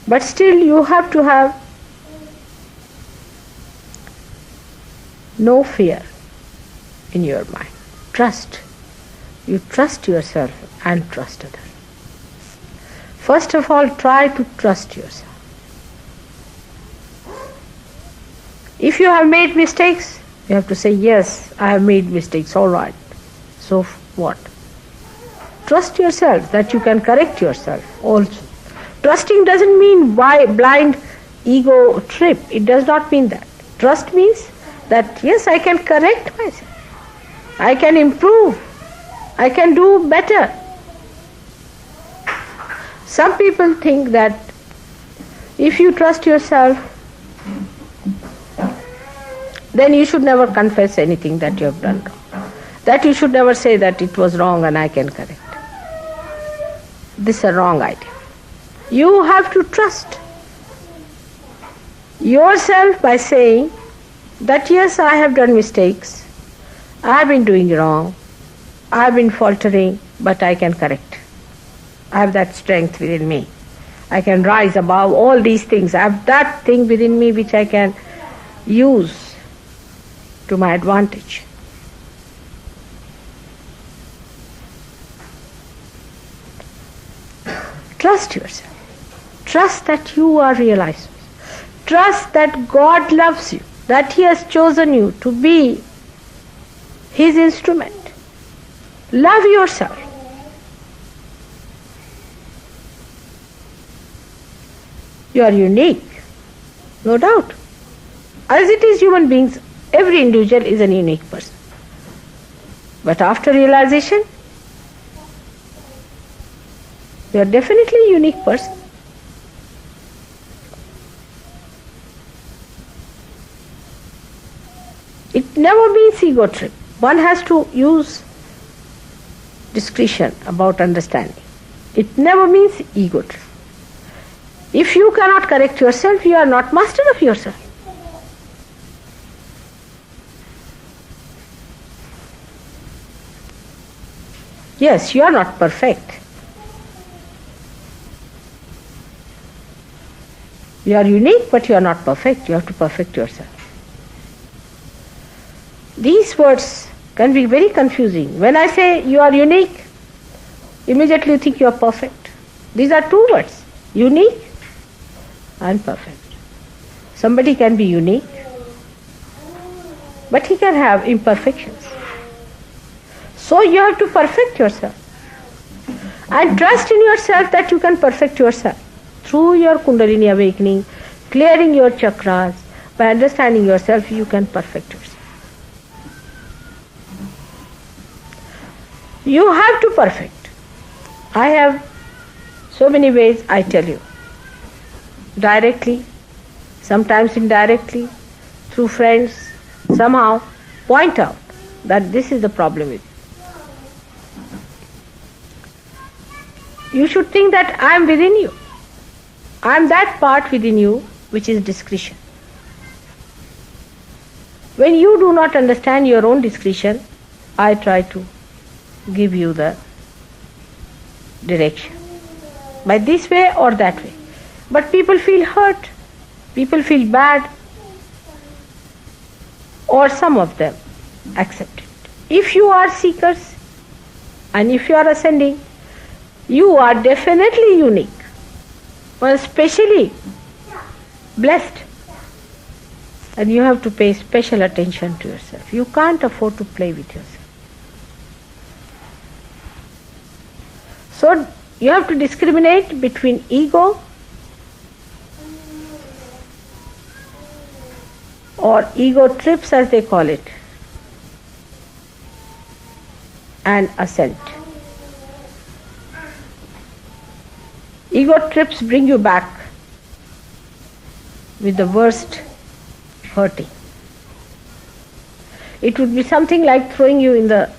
But still you have to have no fear in your mind. Trust. You trust yourself and trust others. First of all, try to trust yourself. If you have made mistakes, you have to say, yes, I have made mistakes, all right. So what? Trust yourself that you can correct yourself also. Trusting doesn't mean blind ego trip. It does not mean that. Trust means that, yes, I can correct myself. I can improve. I can do better. Some people think that if you trust yourself, then you should never confess anything that you have done wrong. That you should never say that it was wrong and I can correct. This is a wrong idea. You have to trust yourself by saying that, yes, I have done mistakes. I have been doing wrong. I have been faltering, but I can correct. I have that strength within me. I can rise above all these things. I have that thing within me which I can use to my advantage. Trust yourself. Trust that you are realized. Trust that God loves you, that He has chosen you to be His instrument. Love yourself. You are unique, no doubt. As it is human beings, every individual is a unique person. But after realization, you are definitely a unique person. It never means ego trip. One has to use discretion about understanding. It never means ego trip. If you cannot correct yourself, you are not master of yourself. Yes, you are not perfect. You are unique, but you are not perfect. You have to perfect yourself. These words can be very confusing. When I say you are unique, immediately you think you are perfect. These are two words, unique and perfect. Somebody can be unique, but he can have imperfections. So you have to perfect yourself. And trust in yourself that you can perfect yourself. Through your Kundalini awakening, clearing your chakras, by understanding yourself, you can perfect yourself. You have to perfect. I have so many ways I tell you. Directly, sometimes indirectly, through friends, somehow point out that this is the problem with you. You should think that I am within you. I am that part within you which is discretion. When you do not understand your own discretion, I try to give you the direction. By this way or that way. But people feel hurt. People feel bad. Or some of them accept it. If you are seekers and if you are ascending, you are definitely unique. Or especially blessed. And you have to pay special attention to yourself. You can't afford to play with yourself. So you have to discriminate between ego or ego trips as they call it and ascent. Ego trips bring you back with the worst hurting. It would be something like throwing you in the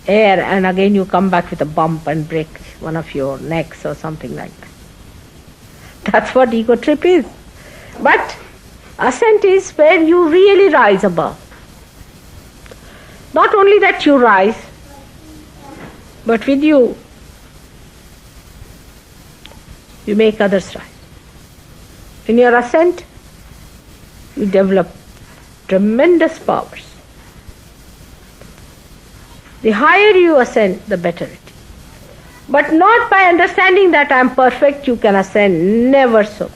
air and again you come back with a bump and break one of your necks or something like that. That's what ego trip is. But ascent is where you really rise above. Not only that you rise, but with you you make others rise. In your ascent, you develop tremendous powers. The higher you ascend, the better it is. But not by understanding that I am perfect you can ascend, never so.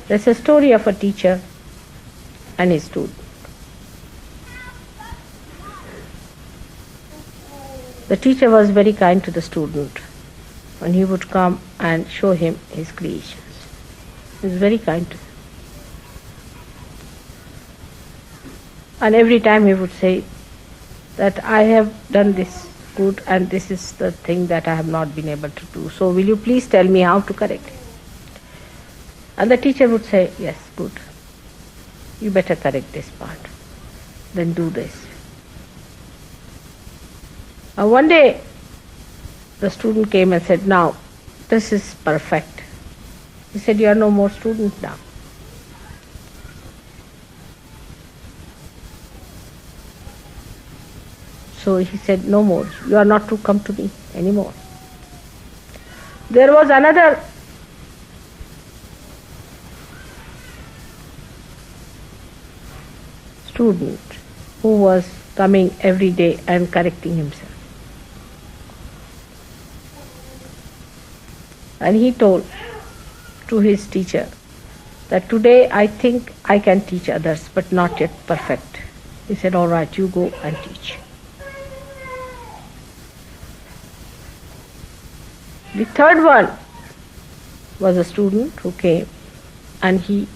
There's a story of a teacher and his student. The teacher was very kind to the student and he would come and show him his creations. He was very kind to him. And every time he would say that I have done this good and this is the thing that I have not been able to do. So will you please tell me how to correct it? And the teacher would say, yes, good. You better correct this part. Then do this. One day, the student came and said, now, this is perfect. He said, you are no more student now. So he said, no more. You are not to come to me anymore. There was another student who was coming every day and correcting himself. And he told to his teacher that today I think I can teach others but not yet perfect. He said, all right, you go and teach. The third one was a student who came and he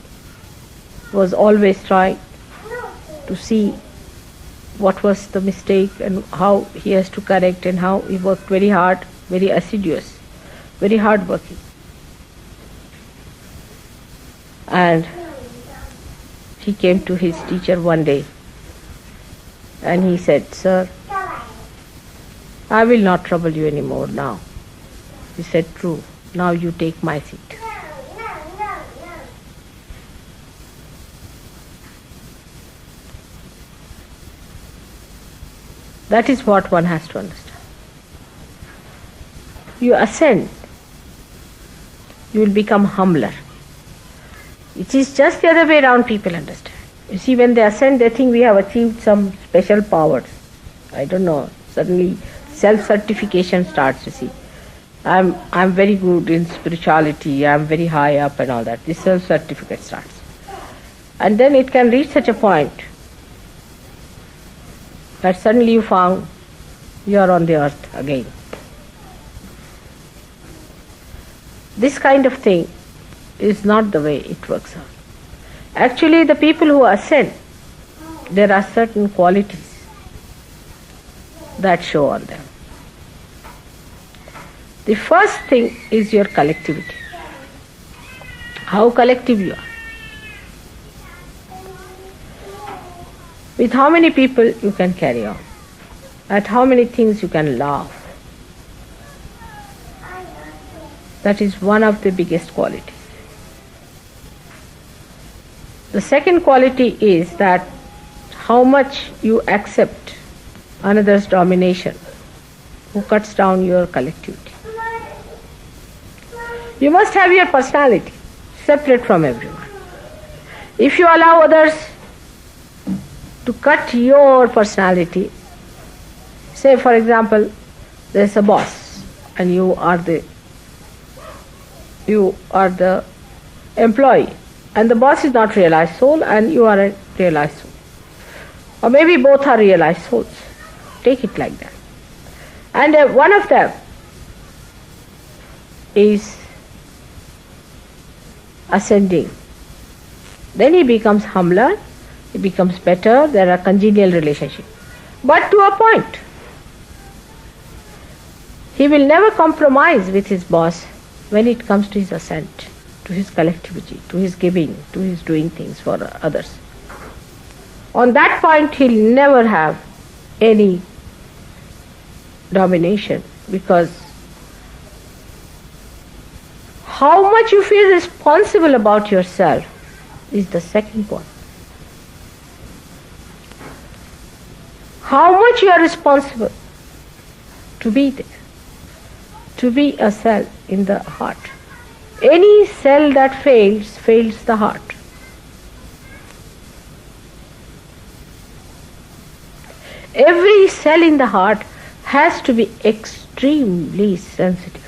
was always trying to see what was the mistake and how he has to correct, and how he worked very hard, very assiduous, very hard working. And he came to his teacher one day and he said, sir, I will not trouble you anymore now. He said, true, now you take my seat. That is what one has to understand. You ascend, you will become humbler. It is just the other way around people understand. You see, when they ascend, they think we have achieved some special powers. I don't know, suddenly self-certification starts, you see. I'm very good in spirituality, I'm very high up and all that. This self-certificate starts. And then it can reach such a point that suddenly you found you are on the earth again. This kind of thing is not the way it works out. Actually, the people who ascend, there are certain qualities that show on them. The first thing is your collectivity. How collective you are. With how many people you can carry on. At how many things you can laugh. That is one of the biggest qualities. The second quality is that how much you accept another's domination, who cuts down your collectivity. You must have your personality separate from everyone. If you allow others to cut your personality, say for example, there's a boss and you are the employee, and the boss is not realized soul and you are a realized soul. Or maybe both are realized souls. Take it like that. And one of them is ascending. Then he becomes humbler, he becomes better, there are congenial relationships. But to a point. He will never compromise with his boss when it comes to his ascent, to his collectivity, to his giving, to his doing things for others. On that point he'll never have any domination, because how much you feel responsible about yourself is the second point. How much you are responsible to be there, to be a cell in the heart. Any cell that fails the heart. Every cell in the heart has to be extremely sensitive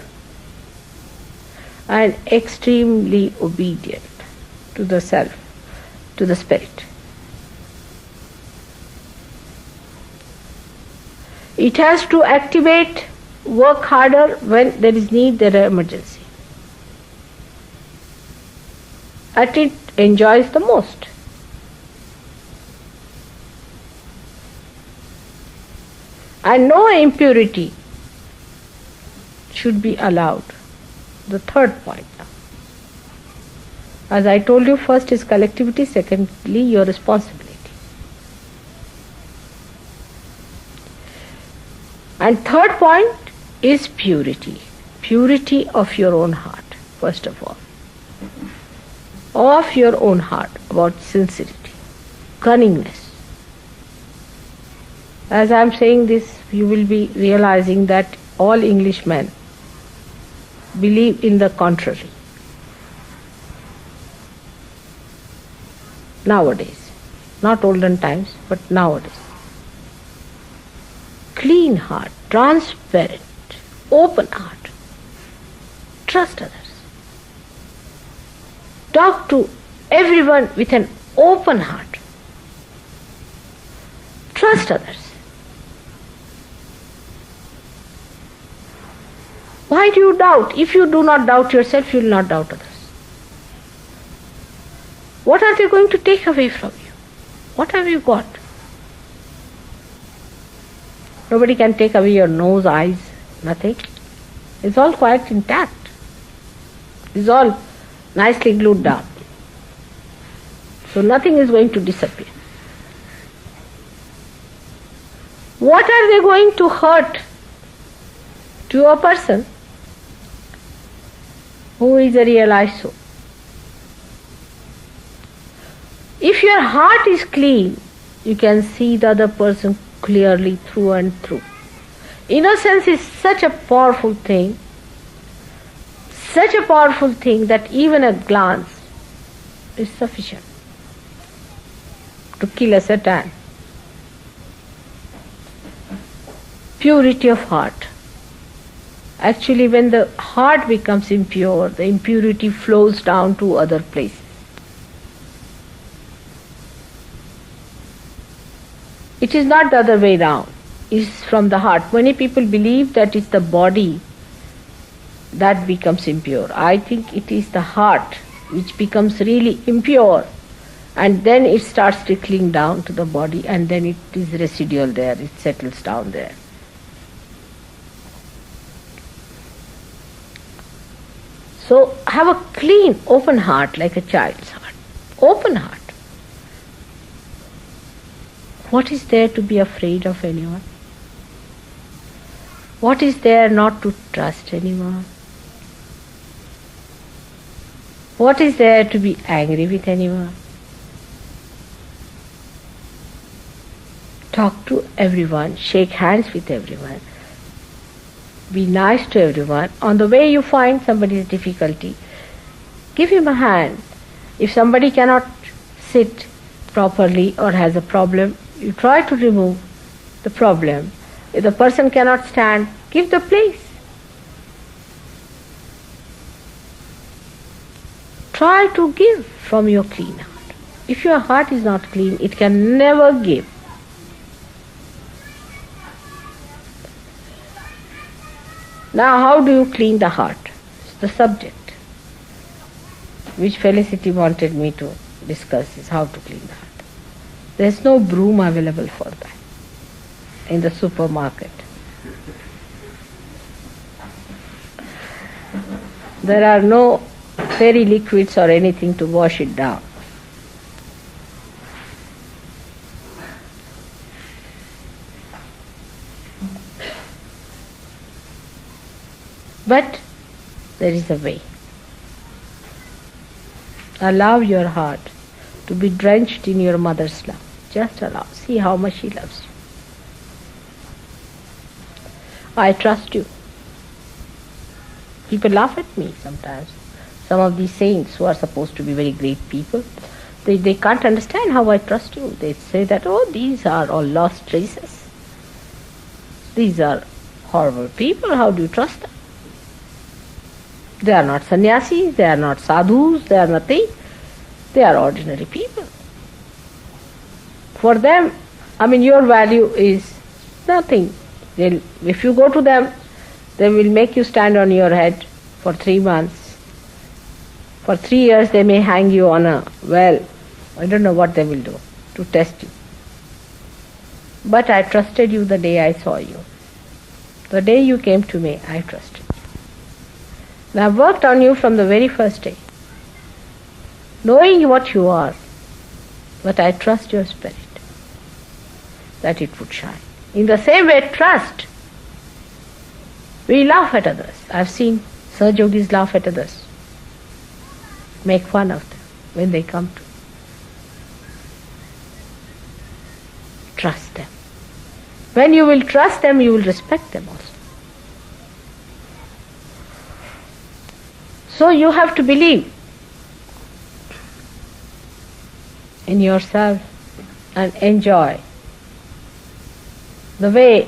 and extremely obedient to the self, to the spirit. It has to activate, work harder when there is need, there is emergency. And it enjoys the most. And no impurity should be allowed. The third point now. As I told you, first is collectivity, secondly your responsibility. And third point is purity. Purity of your own heart, first of all. Of your own heart, about sincerity, cunningness. As I am saying this, you will be realizing that all Englishmen believe in the contrary. Nowadays, not olden times, but nowadays. Clean heart, transparent, open heart. Trust others. Talk to everyone with an open heart. Trust others. Why do you doubt? If you do not doubt yourself, you will not doubt others. What are they going to take away from you? What have you got? Nobody can take away your nose, eyes, nothing. It's all quite intact. It's all nicely glued down. So nothing is going to disappear. What are they going to hurt to a person who is a realized soul? If your heart is clean, you can see the other person clearly through and through. Innocence is such a powerful thing that even a glance is sufficient to kill a Satan. Purity of heart. Actually, when the heart becomes impure, the impurity flows down to other places. It is not the other way round. It is from the heart. Many people believe that it's the body that becomes impure. I think it is the heart which becomes really impure, and then it starts trickling down to the body, and then it is residual there, it settles down there. So have a clean, open heart like a child's heart. Open heart. What is there to be afraid of anyone? What is there not to trust anyone? What is there to be angry with anyone? Talk to everyone, shake hands with everyone, be nice to everyone. On the way you find somebody's difficulty, give him a hand. If somebody cannot sit properly or has a problem, you try to remove the problem. If the person cannot stand, give the place. Try to give from your clean heart. If your heart is not clean, it can never give. Now, how do you clean the heart? It's the subject which Felicity wanted me to discuss, is how to clean the heart. There is no broom available for that in the supermarket. There are no fairy liquids or anything to wash it down. But there is a way. Allow your heart to be drenched in your mother's love. Just allow. See how much she loves you. I trust you. People laugh at me sometimes. Some of these saints who are supposed to be very great people, they can't understand how I trust you. They say that, oh, these are all lost traces. These are horrible people. How do you trust them? They are not sannyasis, they are not sadhus, they are nothing. They are ordinary people. For them, your value is nothing. If you go to them, they will make you stand on your head for 3 months. For 3 years they may hang you on a well. I don't know what they will do to test you. But I trusted you the day I saw you. The day you came to me, I trusted you. And I've worked on you from the very first day, knowing what you are, but I trust your spirit, that it would shine. In the same way, trust. We laugh at others. I've seen Sahajogis laugh at others, make fun of them when they come to. Trust them. When you will trust them, you will respect them also. So you have to believe in yourself and enjoy the way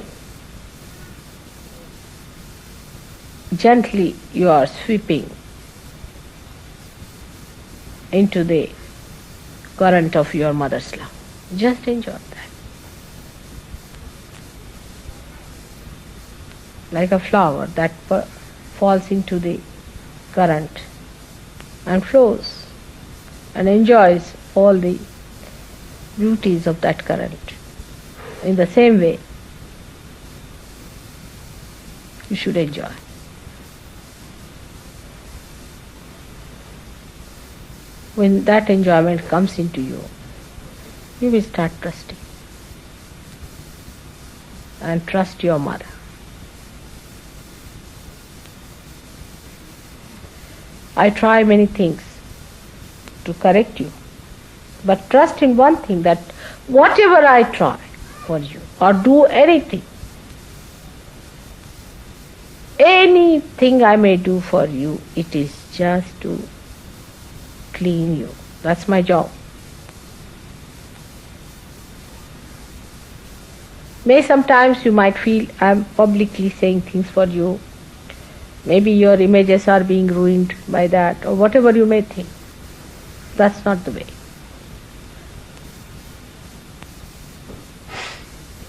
gently you are sweeping into the current of your mother's love. Just enjoy that. Like a flower that falls into the current and flows and enjoys all the beauties of that current. In the same way, you should enjoy. When that enjoyment comes into you, you will start trusting. And trust your mother. I try many things to correct you, but trust in one thing, that whatever I try for you or do anything I may do for you, it is just to clean you. That's my job. Sometimes you might feel I'm publicly saying things for you. Maybe your images are being ruined by that, or whatever you may think. That's not the way.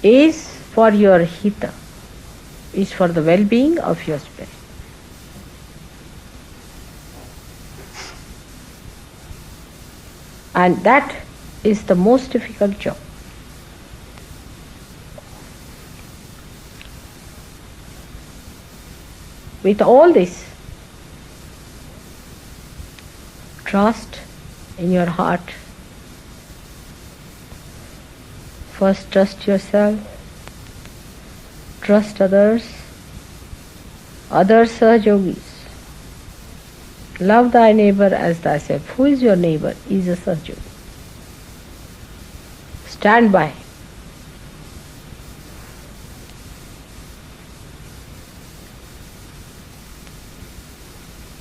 Is for your hita, is for the well-being of your spirit. And that is the most difficult job. With all this, trust in your heart. First trust yourself, trust others, other Sahajogis. Love thy neighbor as thyself. Who is your neighbor? He is a Sahajogi. Stand by him.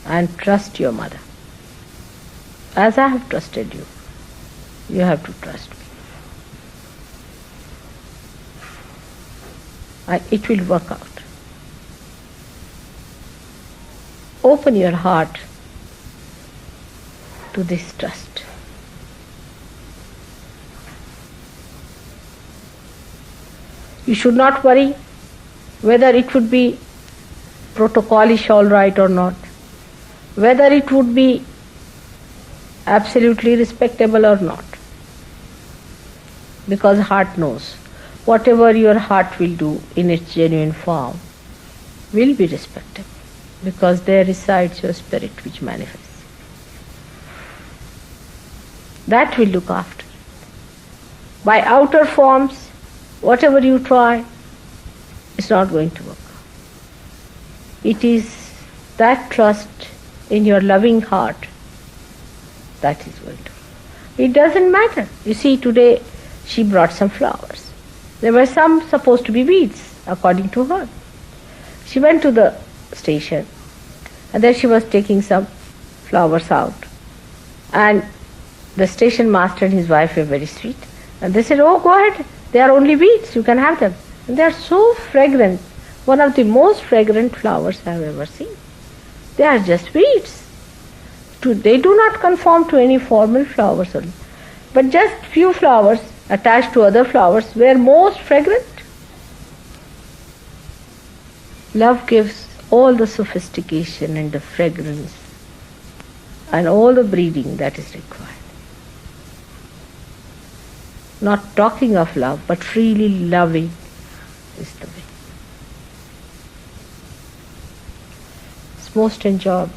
And trust your mother. As I have trusted you, you have to trust me. And it will work out. Open your heart to this trust. You should not worry whether it would be protocolish all right or not, whether it would be absolutely respectable or not. Because heart knows. Whatever your heart will do in its genuine form will be respectable, because there resides your spirit which manifests. That will look after. By outer forms, whatever you try, it's not going to work. It is that trust in your loving heart that is going to. It doesn't matter. You see, today she brought some flowers. There were some supposed to be weeds, according to her. She went to the station and then she was taking some flowers out. And the station master and his wife were very sweet. And they said, oh, go ahead, they are only weeds, you can have them. And they are so fragrant, one of the most fragrant flowers I have ever seen. They are just weeds. They do not conform to any formal flowers only. But just few flowers attached to other flowers were most fragrant. Love gives all the sophistication and the fragrance and all the breeding that is required. Not talking of love, but freely loving is the way. It's most enjoyable.